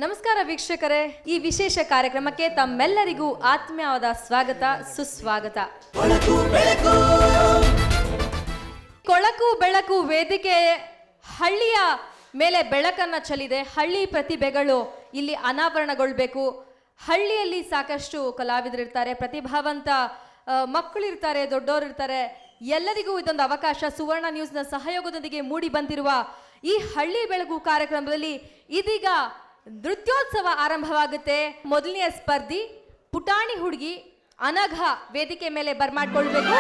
ನಮಸ್ಕಾರ ವೀಕ್ಷಕರೇ, ಈ ವಿಶೇಷ ಕಾರ್ಯಕ್ರಮಕ್ಕೆ ತಮ್ಮೆಲ್ಲರಿಗೂ ಆತ್ಮೀಯವಾದ ಸ್ವಾಗತ ಸುಸ್ವಾಗತ. ಕೊಳಕು ಬೆಳಕು ವೇದಿಕೆ ಹಳ್ಳಿಯ ಮೇಲೆ ಬೆಳಕನ್ನ ಚೆಲ್ಲಿದೆ. ಹಳ್ಳಿ ಪ್ರತಿಭೆಗಳು ಇಲ್ಲಿ ಅನಾವರಣಗೊಳ್ಬೇಕು. ಹಳ್ಳಿಯಲ್ಲಿ ಸಾಕಷ್ಟು ಕಲಾವಿದರಿರ್ತಾರೆ, ಪ್ರತಿಭಾವಂತ ಮಕ್ಕಳಿರ್ತಾರೆ, ದೊಡ್ಡೋರಿರ್ತಾರೆ. ಎಲ್ಲರಿಗೂ ಇದೊಂದು ಅವಕಾಶ. ಸುವರ್ಣ ನ್ಯೂಸ್ನ ಸಹಯೋಗದೊಂದಿಗೆ ಮೂಡಿ ಬಂದಿರುವ ಈ ಹಳ್ಳಿ ಬೆಳಗು ಕಾರ್ಯಕ್ರಮದಲ್ಲಿ ಇದೀಗ ನೃತ್ಯೋತ್ಸವ ಆರಂಭವಾಗುತ್ತೆ. ಮೊದಲನೆಯ ಸ್ಪರ್ಧಿ ಪುಟಾಣಿ ಹುಡುಗಿ ಅನಘ ವೇದಿಕೆ ಮೇಲೆ ಬರ್ಮಾಡ್ಕೊಳ್ಬೇಕು.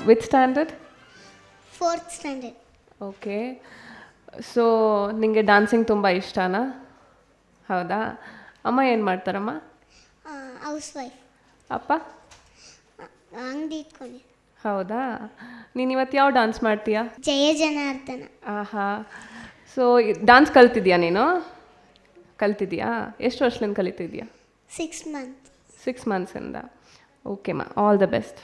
Which standard? 4th standard. Okay. So ನಿಮಗೆ ಡ್ಯಾನ್ಸಿಂಗ್ ತುಂಬ ಇಷ್ಟನಾ? ಹೌದಾ? ಅಮ್ಮ ಏನು ಮಾಡ್ತಾರಮ್ಮ? House wife. ಅಪ್ಪ? ಅಂಗಡಿ ಇಟ್ಕೊಂಡು. ಹೌದಾ? ನೀನು ಇವತ್ತು ಯಾವ ಡ್ಯಾನ್ಸ್ ಮಾಡ್ತೀಯಾ? ಜಯ ಜನಾರ್ದನ. ಆಹಾ. ಸೊ ಡ್ಯಾನ್ಸ್ ಕಲ್ತಿದ್ಯಾ ನೀನು? ಕಲ್ತಿದ್ಯಾ? ಎಷ್ಟು ವರ್ಷದಿಂದ ಕಲಿತಿದ್ಯಾ? 6 months. 6 monthಸಿಂದ. ಓಕೆಮ್ಮ, ಆಲ್ ದ ಬೆಸ್ಟ್.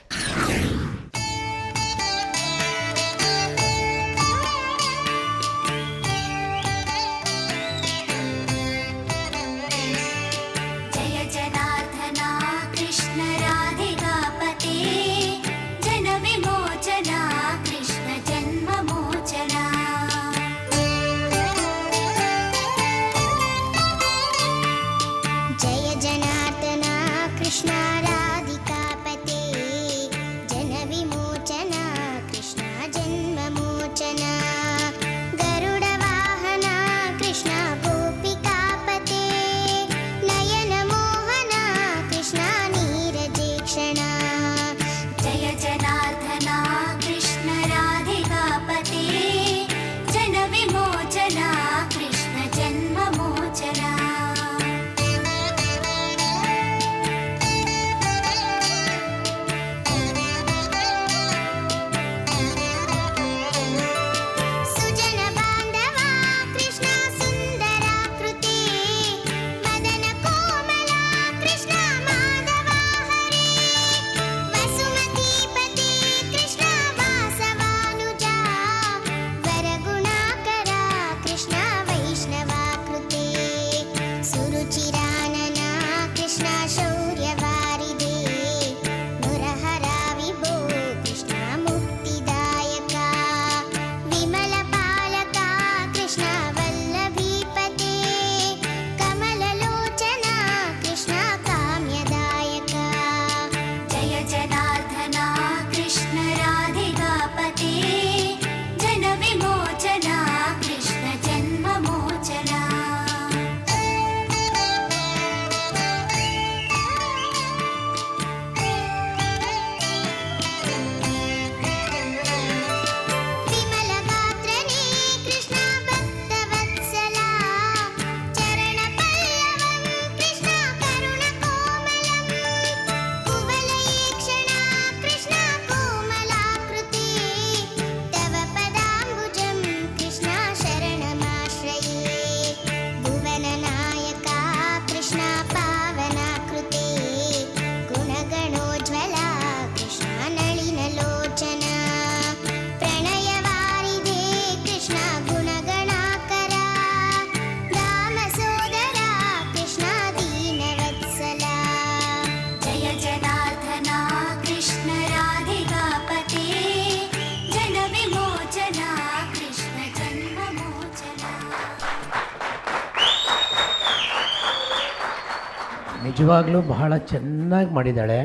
ನಿಜವಾಗ್ಲೂ ಬಹಳ ಚೆನ್ನಾಗಿ ಮಾಡಿದ್ದಾಳೆ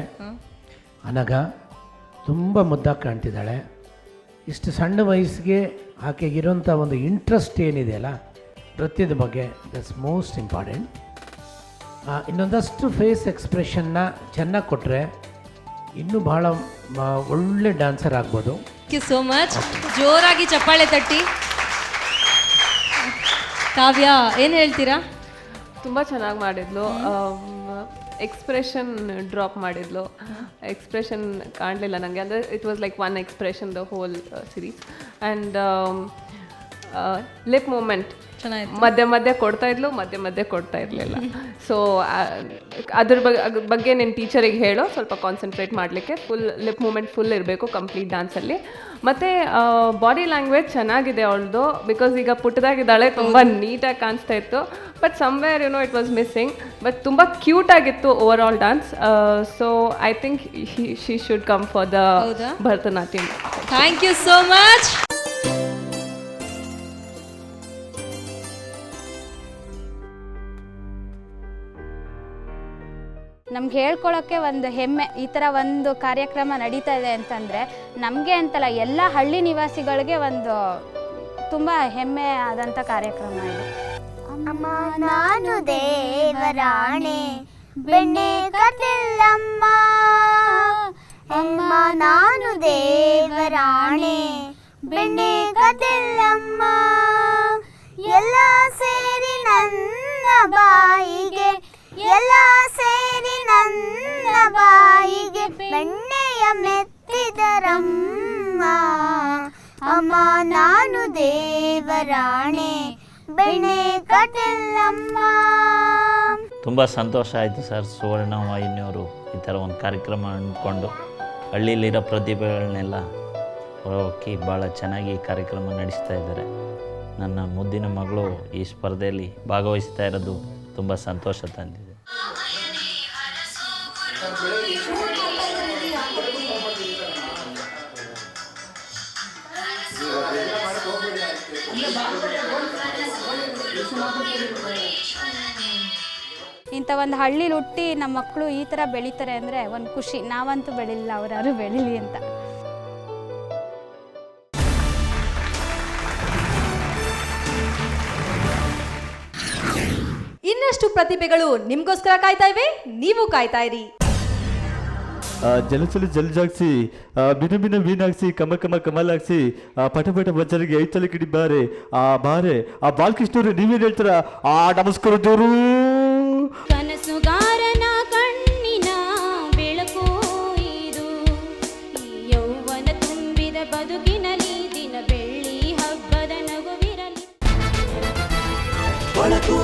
ಅನಘ. ತುಂಬ ಮುದ್ದಾಗಿ ಕಾಣ್ತಿದ್ದಾಳೆ. ಇಷ್ಟು ಸಣ್ಣ ವಯಸ್ಸಿಗೆ ಆಕೆಗಿರೋಂಥ ಒಂದು ಇಂಟ್ರೆಸ್ಟ್ ಏನಿದೆಯಲ್ಲ ನೃತ್ಯದ ಬಗ್ಗೆ, ದಟ್ಸ್ ಮೋಸ್ಟ್ ಇಂಪಾರ್ಟೆಂಟ್. ಇನ್ನೊಂದಷ್ಟು ಫೇಸ್ ಎಕ್ಸ್ಪ್ರೆಷನ್ನ ಚೆನ್ನಾಗಿ ಕೊಟ್ಟರೆ ಇನ್ನೂ ಭಾಳ ಒಳ್ಳೆ ಡ್ಯಾನ್ಸರ್ ಆಗ್ಬೋದು. Thank you so much. ಜೋರಾಗಿ ಚಪ್ಪಾಳೆ ತಟ್ಟಿ. ಕಾವ್ಯ ಏನು ಹೇಳ್ತೀರಾ? ತುಂಬ ಚೆನ್ನಾಗಿ ಮಾಡಿದ್ಲು. ಎಕ್ಸ್ಪ್ರೆಷನ್ ಡ್ರಾಪ್ ಮಾಡಿದ್ಲು. ಎಕ್ಸ್ಪ್ರೆಷನ್ ಕಾಣಲಿಲ್ಲ ನನಗೆ. ಅಂದರೆ it was like one expression the whole series. And lip movement ಚೆನ್ನಾಗಿತ್ತು. ಮಧ್ಯೆ ಕೊಡ್ತಾ ಇದ್ಲು, ಮಧ್ಯೆ ಕೊಡ್ತಾ ಇರಲಿಲ್ಲ. ಸೊ ಅದ್ರ ಬಗ್ಗೆ ನಿನ್ನ ಟೀಚರಿಗೆ ಹೇಳೋ ಸ್ವಲ್ಪ ಕಾನ್ಸಂಟ್ರೇಟ್ ಮಾಡಲಿಕ್ಕೆ. ಫುಲ್ ಲಿಪ್ ಮೂಮೆಂಟ್ ಫುಲ್ ಇರಬೇಕು ಕಂಪ್ಲೀಟ್ ಡ್ಯಾನ್ಸಲ್ಲಿ. ಮತ್ತು ಬಾಡಿ ಲ್ಯಾಂಗ್ವೇಜ್ ಚೆನ್ನಾಗಿದೆ ಅವಳದು, ಬಿಕಾಸ್ ಈಗ ಪುಟ್ಟದಾಗಿದ್ದಾಳೆ, ತುಂಬ ನೀಟಾಗಿ ಕಾಣಿಸ್ತಾ ಇತ್ತು. But somewhere it was missing. But ತುಂಬ ಕ್ಯೂಟಾಗಿತ್ತು overall dance. So I think she should come for the Bharatanatyam. Thank you so much. ನಮ್ಗೆ ಹೇಳ್ಕೊಳ್ಳೋಕ್ಕೆ ಒಂದು ಹೆಮ್ಮೆ, ಈ ಥರ ಒಂದು ಕಾರ್ಯಕ್ರಮ ನಡೀತಾ ಇದೆ ಅಂತಂದರೆ ನಮಗೆ ಅಂತಲ್ಲ ಎಲ್ಲ ಹಳ್ಳಿ ನಿವಾಸಿಗಳಿಗೆ ಒಂದು ತುಂಬ ಹೆಮ್ಮೆ ಆದಂಥ ಕಾರ್ಯಕ್ರಮ ಇದು. ಅಮ್ಮ ನಾನು ದೇವರಾಣೆ ಬೆಣ್ಣೆ ಕದಿಲ್ಲಮ್ಮ, ಅಮ್ಮ ನಾನು ದೇವರಾಣೆ ಬೆಣ್ಣೆ ಕದಿಲ್ಲಮ್ಮ, ಎಲ್ಲ ಸೇರಿ ನನ್ನ ಬಾಯಿಗೆ, ಎಲ್ಲ ಸೇರಿ ನನ್ನ ಬಾಯಿಗೆ ಬೆಣ್ಣೆಯ ಮೆತ್ತಿದರಮ್ಮ, ಅಮ್ಮ ನಾನು ದೇವರಾಣೆ ಬೆಣ್ಣೆ ಕದಿಲ್ಲಮ್ಮ. ತುಂಬ ಸಂತೋಷ ಆಯಿತು ಸರ್. ಸುವರ್ಣ ವಾಹಿನಿಯವರು ಈ ಥರ ಒಂದು ಕಾರ್ಯಕ್ರಮ ಅಂದ್ಕೊಂಡು ಹಳ್ಳಿಲಿರೋ ಪ್ರತಿಭೆಗಳನ್ನೆಲ್ಲ ಹೊರಹೊಕ್ಕಿ ಭಾಳ ಚೆನ್ನಾಗಿ ಈ ಕಾರ್ಯಕ್ರಮ ನಡೆಸ್ತಾ ಇದ್ದಾರೆ. ನನ್ನ ಮುದ್ದಿನ ಮಗಳು ಈ ಸ್ಪರ್ಧೆಯಲ್ಲಿ ಭಾಗವಹಿಸ್ತಾ ಇರೋದು ತುಂಬ ಸಂತೋಷ ತಂದಿದೆ. ಇಂಥ ಒಂದು ಹಳ್ಳಿಲಿ ಹುಟ್ಟಿ ನಮ್ಮ ಮಕ್ಕಳು ಈ ಥರ ಬೆಳೀತಾರೆ ಅಂದರೆ ಒಂದು ಖುಷಿ. ನಾವಂತೂ ಬೆಳಿಲಿಲ್ಲ, ಅವ್ರು ಬೆಳೀಲಿ ಅಂತ. ಇನ್ನಷ್ಟು ಪ್ರತಿಭೆಗಳು ನಿಮ್ಗೋಸ್ಕರ ಕಾಯ್ತಾ ಇವೆ, ನೀವು ಕಾಯ್ತಾ ಇರಿ. ಜಲಚಲಿ ಜಲ್ ಜಾಗ್ಸಿ, ಬಿನ ಬಿನ ಬೀನಾಗ್ಸಿ, ಕಮ ಕಮ ಕಮಲಾಗ್ಸಿ, ಪಟ ಪಟ ಬಜ್ಜರಿಗೆ ಐತಲಿ ಕಿಡಿ ಬಾರೆ ಬಾರೆ. ಬಾಲಕೃಷ್ಣವ್ರೆ ನೀವೇನು ಹೇಳ್ತೀರಾ? ನಮಸ್ಕಾರ ದೇವರು. ಕನಸುಗಾರನ ಕಣ್ಣಿನ ಬೆಳಕು ಇದು, ಯೌವನ ತುಂಬಿದ ಬದುಕಿನಲ್ಲಿ ದಿನ ಬೆಳ್ಳಿ ಹಬ್ಬದ ನಗುವಿರಲಿ. ಬೆಳಕು